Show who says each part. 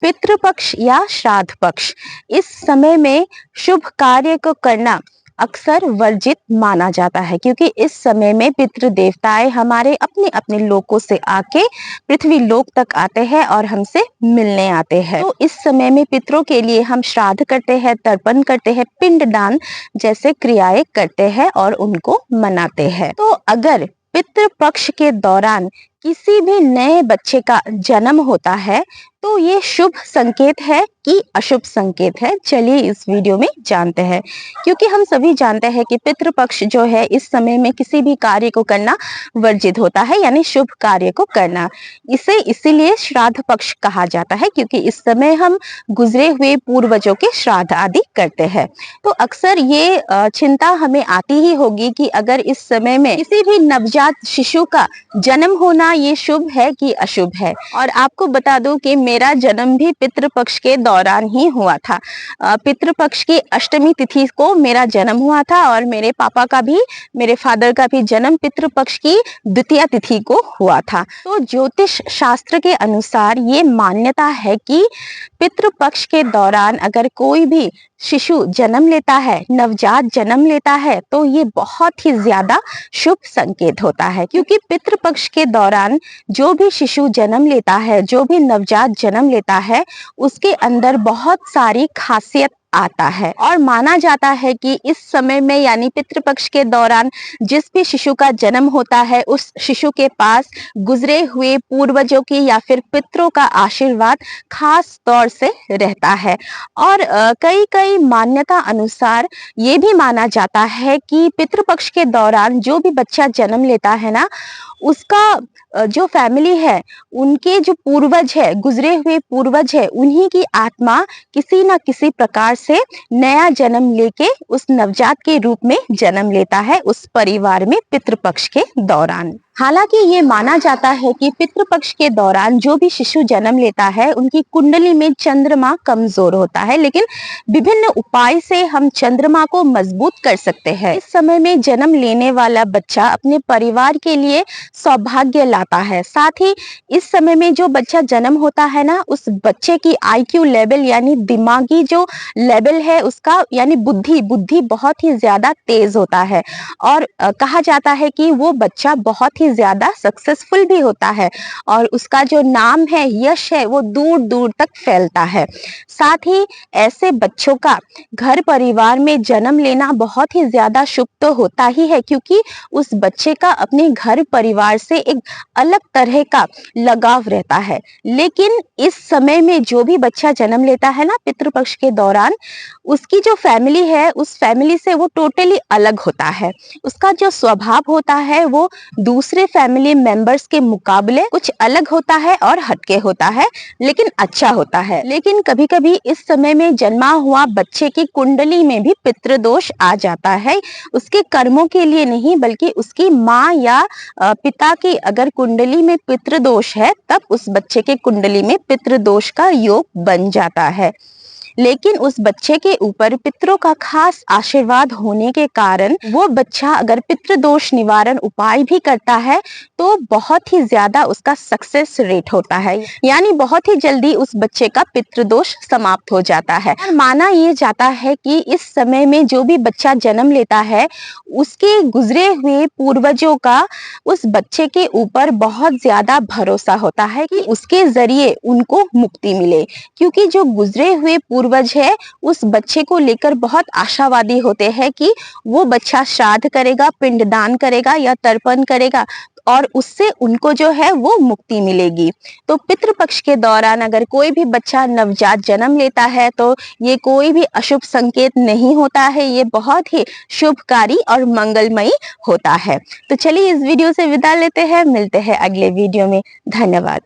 Speaker 1: पितृपक्ष या श्राद्ध पक्ष, इस समय में शुभ कार्य को करना अक्सर वर्जित माना जाता है, क्योंकि इस समय में पितृ देवताएं हमारे अपने अपने लोकों से आके पृथ्वी लोक तक आते हैं और हमसे मिलने आते हैं। तो इस समय में पितरों के लिए हम श्राद्ध करते हैं, तर्पण करते हैं, पिंडदान जैसे क्रियाएं करते हैं और उनको मनाते हैं। तो अगर पितृपक्ष के दौरान किसी भी नए बच्चे का जन्म होता है तो ये शुभ संकेत है कि अशुभ संकेत है। चलिए इस वीडियो में जानते हैं, क्योंकि हम सभी जानते हैं कि पितृपक्ष जो है इस समय में किसी भी कार्य को करना वर्जित होता है, यानी शुभ कार्य को करना। इसे इसीलिए श्राद्ध पक्ष कहा जाता है, क्योंकि इस समय हम गुजरे हुए पूर्वजों के श्राद्ध आदि करते हैं। तो अक्सर ये चिंता हमें आती ही होगी कि अगर इस समय में किसी भी नवजात शिशु का जन्म होना ये शुभ है कि अशुभ है। और आपको बता दूं कि मेरा जन्म भी पितृपक्ष के दौरान ही हुआ था। पितृपक्ष की अष्टमी तिथि को मेरा जन्म हुआ था और मेरे पापा का भी, मेरे फादर का भी जन्म पितृपक्ष की द्वितीय तिथि को हुआ था। तो ज्योतिष शास्त्र के अनुसार ये मान्यता है कि पितृपक्ष के दौरान अगर कोई भी शिशु जन्म लेता है, नवजात जन्म लेता है, तो ये बहुत ही ज्यादा शुभ संकेत होता है, क्योंकि पितृपक्ष के दौरान जो भी शिशु जन्म लेता है, जो भी नवजात जन्म लेता है, उसके अंदर बहुत सारी खासियत आता है। और माना जाता है कि इस समय में यानी पितृपक्ष के दौरान जिस भी शिशु का जन्म होता है उस शिशु के पास गुजरे हुए पूर्वजों की या फिर पितरों का आशीर्वाद खास तौर से रहता है। और कई कई मान्यता अनुसार ये भी माना जाता है कि पितृपक्ष के दौरान जो भी बच्चा जन्म लेता है ना, उसका जो फैमिली है, उनके जो पूर्वज है, गुजरे हुए पूर्वज है, उन्हीं की आत्मा किसी ना किसी प्रकार से नया जन्म लेके उस नवजात के रूप में जन्म लेता है उस परिवार में पितृपक्ष के दौरान। हालांकि ये माना जाता है कि पितृपक्ष के दौरान जो भी शिशु जन्म लेता है उनकी कुंडली में चंद्रमा कमजोर होता है, लेकिन विभिन्न उपाय से हम चंद्रमा को मजबूत कर सकते हैं। इस समय में जन्म लेने वाला बच्चा अपने परिवार के लिए सौभाग्य लाता है। साथ ही इस समय में जो बच्चा जन्म होता है ना, उस बच्चे की IQ लेवल यानी दिमागी जो लेवल है उसका, यानी बुद्धि बहुत ही ज्यादा तेज होता है। और कहा जाता है कि वो बच्चा बहुत ही ज्यादा सक्सेसफुल भी होता है और उसका जो नाम है, यश है, वो दूर दूर तक फैलता है। साथ ही ऐसे बच्चों का घर परिवार में जन्म लेना बहुत ही ज्यादा शुभ तो होता ही है, क्योंकि उस बच्चे का अपने घर परिवार से एक अलग तरह का लगाव रहता है। लेकिन इस समय में जो भी बच्चा जन्म लेता है ना पितृपक्ष के दौरान, उसकी जो फैमिली है उस फैमिली से वो टोटली अलग होता है। उसका जो स्वभाव होता है वो दूसरे फैमिली मेंबर्स के मुकाबले कुछ अलग होता है और हटके होता है, लेकिन अच्छा होता है। लेकिन कभी कभी इस समय में जन्मा हुआ बच्चे की कुंडली में भी पितृदोष आ जाता है, उसके कर्मों के लिए नहीं बल्कि उसकी माँ या पिता की अगर कुंडली में पितृदोष है तब उस बच्चे के कुंडली में पितृदोष का योग बन जाता है। लेकिन उस बच्चे के ऊपर पितरों का खास आशीर्वाद होने के कारण वो बच्चा अगर पितृदोष निवारण उपाय भी करता है तो बहुत ही ज्यादा उसका सक्सेस रेट होता है, यानी बहुत ही जल्दी उस बच्चे का पितृदोष समाप्त हो जाता है। और माना ये जाता है कि इस समय में जो भी बच्चा जन्म लेता है उसके गुजरे हुए पूर्वजों का उस बच्चे के ऊपर बहुत ज्यादा भरोसा होता है कि उसके जरिए उनको मुक्ति मिले, क्योंकि जो गुजरे हुए पूर्वज है उस बच्चे को लेकर बहुत आशावादी होते हैं कि वो बच्चा श्राद्ध करेगा, पिंडदान करेगा या तर्पण करेगा और उससे उनको जो है वो मुक्ति मिलेगी। तो पितृपक्ष के दौरान अगर कोई भी बच्चा नवजात जन्म लेता है तो ये कोई भी अशुभ संकेत नहीं होता है, ये बहुत ही शुभकारी और मंगलमयी होता है। तो चलिए इस वीडियो से विदा लेते हैं, मिलते हैं अगले वीडियो में। धन्यवाद।